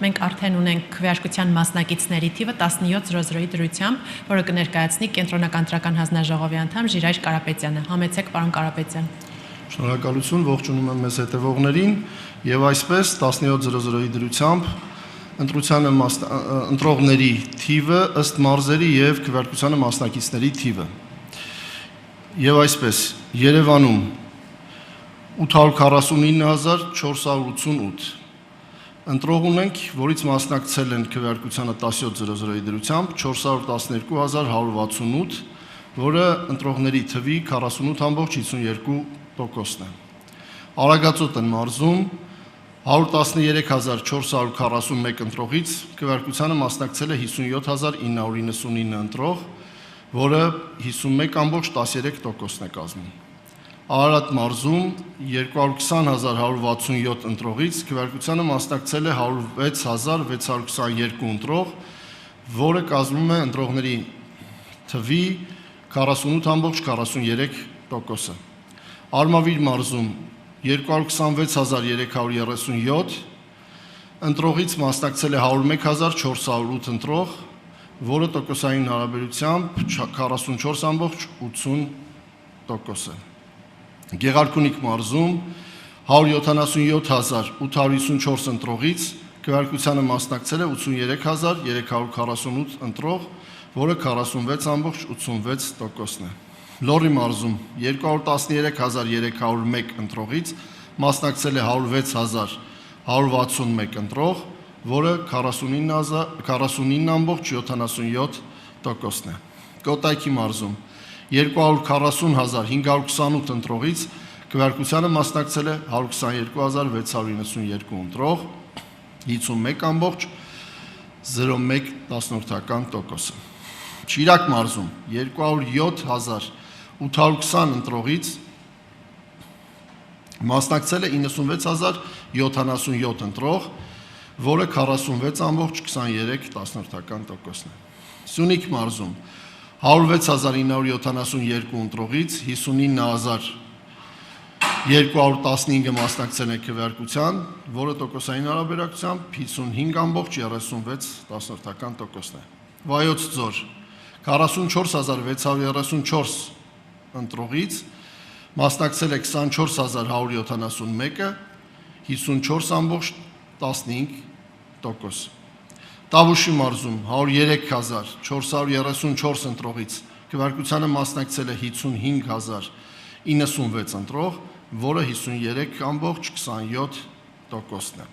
մենք արդեն ունենք քվեարկության մասնակիցների թիվը 17:00-ի դրությամբ, որը կներկայացնի Կենտրոնական ընտրական հանձնաժողովի անդամ Ժիրայր Կարապետյանը։ Համեցեք, պարոն Կարապետյան։ Շնորհակալություն, ողջունում եմ մեզ հետևողներին, եւ այսպես 17:00-ի դրությամբ ընտրողների թիվը ըստ մարզերի եւ քվեարկությանը մասնակիցների թիվը։ Եվ այսպես Երևանում 849488 ընտրող ունենք, որից մասնակցել են քվեարկությանը 17:00-ի դրությամբ 412168, որը ընտրողների թվի 48.52%-ն է։ Արագածոտ մարզում 113441 ընտրողից քվեարկությանը մասնակցել է 57999 ընտրող, որը 51.13%-ն է կազմում։ Արարատ մարզում 220167 ընտրողից քվեարկությանը մասնակցել է 106622 ընտրող, որը կազմում է ընտրողների թվի 48.43%-ը։ Արմավիր մարզում 226337 ընտրողից մասնակցել է 101408 ընտրող, որը տոկոսային հարաբերությամբ 44.80%-ը։ Գեղարքունիք մարզում 177854 ընտրողից քվեարկությանը մասնակցել է 83348 ընտրող, որը 46.86%-ն է։ Լոռի մարզում 213301 ընտրողից մասնակցել է 106161 ընտրող, որը 49.77%-ն է։ Կոտայքի մարզում 240528 ընտրողից քվեարկությանը մասնակցել է 122692 ընտրող, 51.01%-ը։ Շիրակ մարզում 207820 ընտրողից մասնակցել է 96077 ընտրող, որը 46.23%-ն է։ Սյունիք մարզում 106972 ընտրողից 59215-ը մասնակցել է քվեարկության, որը տոկոսային հարաբերակցությամբ 55.36%-ն է։ Վայոց ձոր 44634 ընտրողից մասնակցել է 24171-ը, 54.15%։ Տավուշի մարզում 103434 ընտրողից քվեարկությանը մասնակցել է 55096 ընտրող, որը 53.27%-ն է։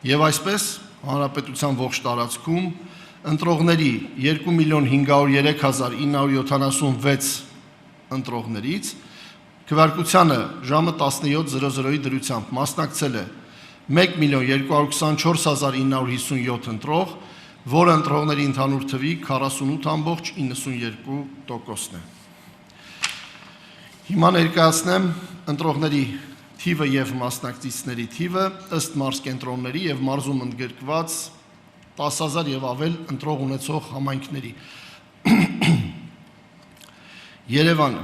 Եվ այսպես հանրապետության ողջ տարածքում ընտրողների 2503976 ընտրողներից քվեարկությանը ժամը 17:00-ի դրությամբ մասնակցել է 1224957 ընտրող, որը ընտրողների ընդհանուր թվի 48.92%-ն է։ Հիմա ներկայացնեմ ընտրողների թիվը եւ մասնակիցների թիվը ըստ մարզ կենտրոնների եւ մարզում ընդգրկված 10000 եւ ավել ընտրող ունեցող համայնքների։ Երևանը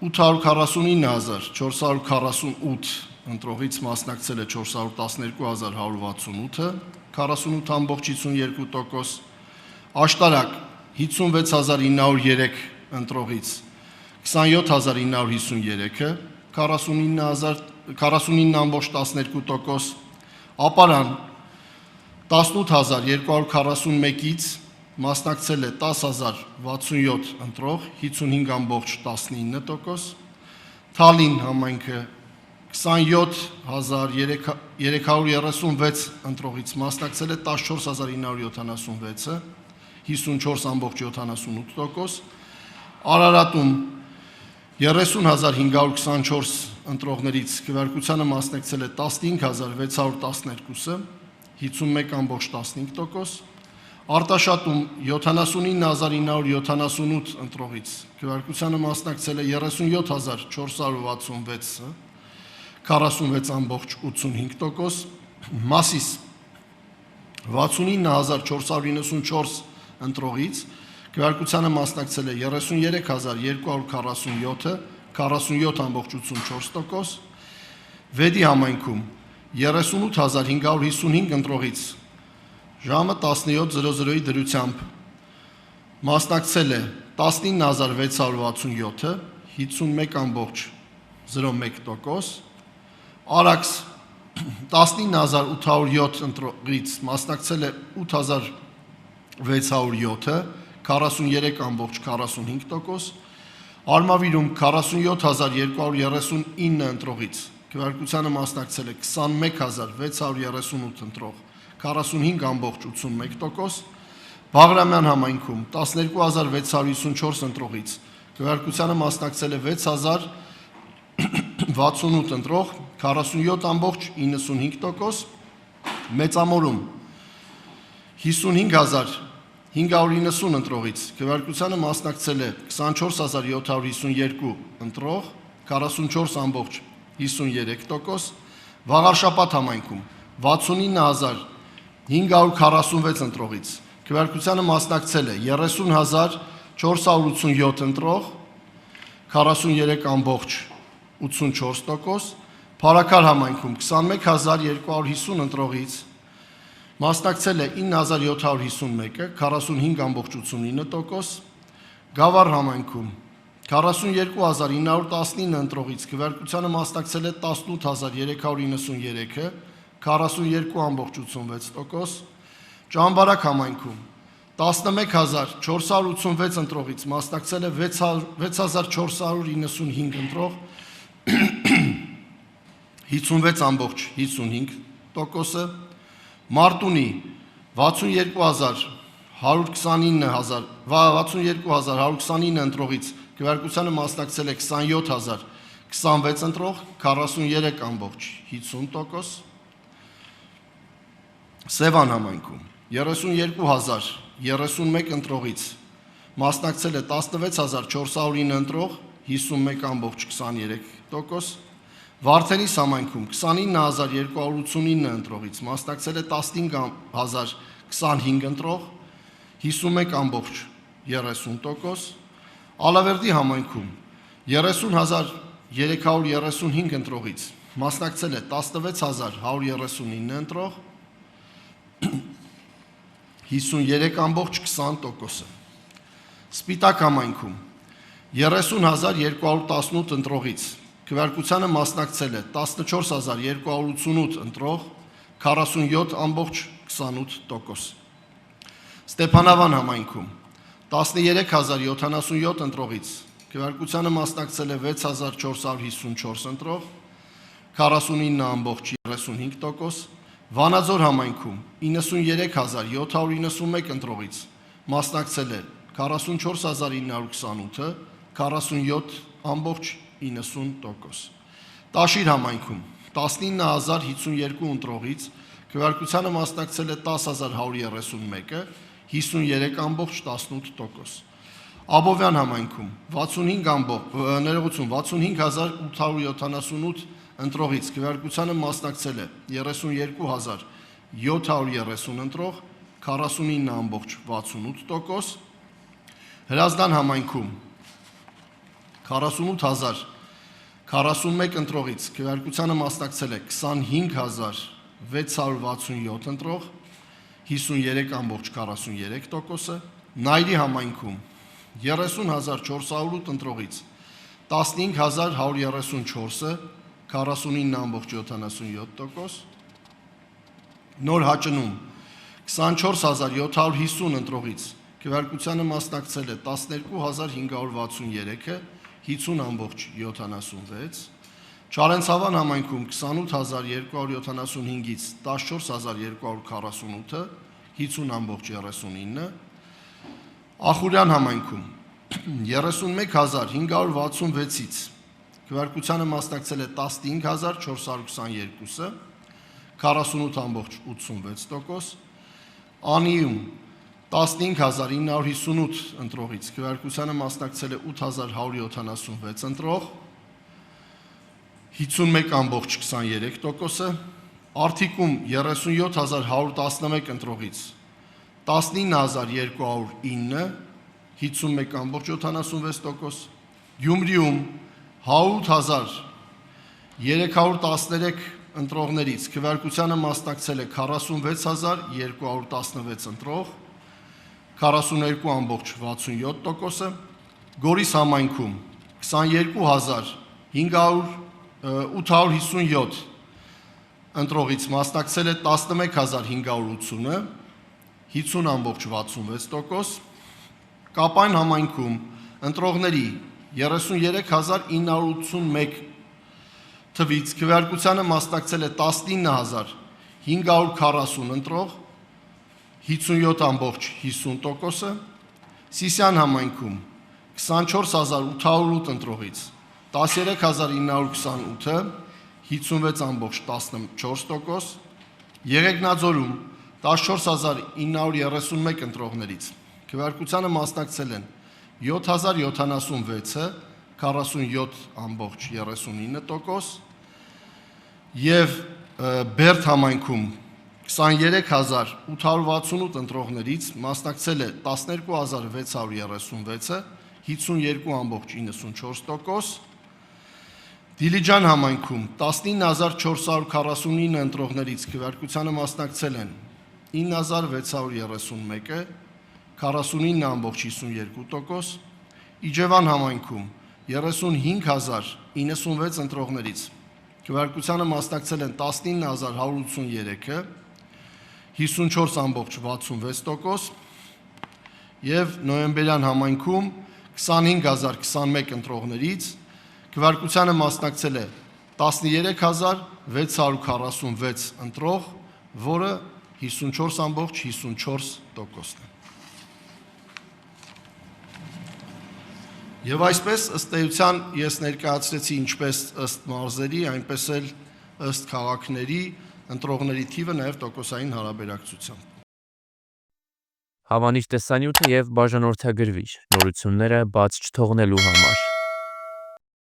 849448 ընտրողից մասնակցել է 412168-ը, 48.52%, Աշտարակ 56903 ընտրողից 27953-ը, 49.12%, Ապարան 18241-ից մասնակցել է 10067 ընտրող, 55.19%, Թալին համայնքը 27336 ընտրողից մասնակցել է 14976-ը, 54.78%, Արարատում 30524 ընտրողներից քվեարկությանը մասնակցել է 15612-ը, 51.15%, Արտաշատում 79978 ընտրողից քվեարկությանը մասնակցել է 37466-ը, 46.85%, Մասիս 69494 ընտրողից քվեարկությանը մասնակցել է 33247-ը, 47.84%, Վեդի համայնքում 38555 ընտրողից ժամը 17:00-ի դրությամբ մասնակցել է 19667-ը, 51.01%, Արաքս 19807 ընտրողից մասնակցել է 8607-ը, 43.45%, Արմավիրում 47239 ընտրողից քվեարկությանը մասնակցել է 21638 ընտրող, 45.81%, Բաղրամյան համայնքում 12654 ընտրողից քվեարկությանը մասնակցել է 6068 ընտրող, 47.95%, Մեծամորում 55590 ընտրողից քվեարկությանը մասնակցել է 24752 ընտրող, 44.53%, Վաղարշապատ համայնքում 69546 ընտրողից քվեարկությանը մասնակցել է 30487 ընտրող, 43.84%, Փարաքար համայնքում 21250 ընտրողից մասնակցել է 9751-ը, 45.89%, Գավառ համայնքում 42919 ընտրողից քվեարկությանը մասնակցել է 18393-ը, 42.86%, Ճամբարակ համայնքում 11486 ընտրողից մասնակցել է 6495 ընտրող, 56.55%, Մարտունի 62129 ընտրողից քվեարկությանը մասնակցել է 27026 ընտրող, 43.50%, Սևան համայնքում 32031 ընտրողից մասնակցել է 16409 ընտրող, 51.23%, Վարդենիս համայնքում 29289 ընտրողից մասնակցել է 15025 ընտրող, 51.30%, Ալավերդի համայնքում 30335 ընտրողից մասնակցել է 16139 ընտրող, 53.20%, Սպիտակ համայնքում 30218 ընտրողից քվեարկությանը մասնակցել է 14288 ընտրող, 47.28%, Ստեփանավան համայնքում 13077 ընտրողից քվեարկությանը մասնակցել է 6454 ընտրող, 49.35%, Վանաձոր համայնքում 93791 ընտրողից մասնակցել է 44928-ը, 47.90%, Տաշիր համայնքում 19052 ընտրողից քվեարկությանը մասնակցել է 10131-ը, 53.18%, Աբովյան համայնքում 65878 ընտրողից քվեարկությանը մասնակցել է 32730 ընտրող, 49.68%, Հրազդան համայնքում 48041 ընտրողից քվեարկությանը մասնակցել է 25667 ընտրող, 53.43%, Նայրի համայնքում 30408 ընտրողից 15134-ը, 49.77%, Նոր Հաճնում 24750 ընտրողից քվեարկությանը մասնակցել է 12563-ը, 50.76, Չարենցավան համայնքում 28275-ից 14248-ը, 50.39, Ախուրյան համայնքում 31566-ից քվեարկությանը մասնակցել է 15422-ը, 48.86%, Անիում 15958 ընտրողից քվեարկությանը մասնակցել է 8176 ընտրող, 51.23%, Արթիկում 37111 ընտրողից 19209-ը, 51.76%, Գյումրիում 100313 ընտրողներից քվեարկությանը մասնակցել է 46216 ընտրող, 42.67%-ը, Գորիս համայնքում 22557 ընտրողից մասնակցել է 11580-ը, 50.66%, Կապան համայնքում ընտրողների 33981 թվից քվեարկությանը մասնակցել է 19540 ընտրող, 57.50%-ը, Սիսիան համայնքում 24808 ընտրողից 13928-ը, 56.14%, Եղեգնաձորում 14931 ընտրողներից քվեարկությանը մասնակցել են 7076-ը, 47.39% եւ Բերդ համայնքում 23868 ընտրողներից մասնակցել է 12636-ը, 52.94%, Դիլիջան համայնքում 19449 ընտրողներից քվեարկությանը մասնակցել են 9631-ը, 49.52%, Իջևան համայնքում 35096 ընտրողներից քվեարկությանը մասնակցել են 19183-ը, 54.66% եւ Նոյեմբերյան համայնքում 25021 ընտրողներից քվեարկությանը մասնակցել է 13646 ընտրող, որը 54.54%-ն է։ Եվ այսպես ըստ էության ես ներկայացրեցի ինչպես ըստ մարզերի, այնպես էլ ըստ քաղաքների ընտրողների թիվը նաև տոկոսային հարաբերակցությամբ։ Հավանիչ տեսանյութը եւ բաժանորդագրվիչ նորությունները բաց չթողնելու համար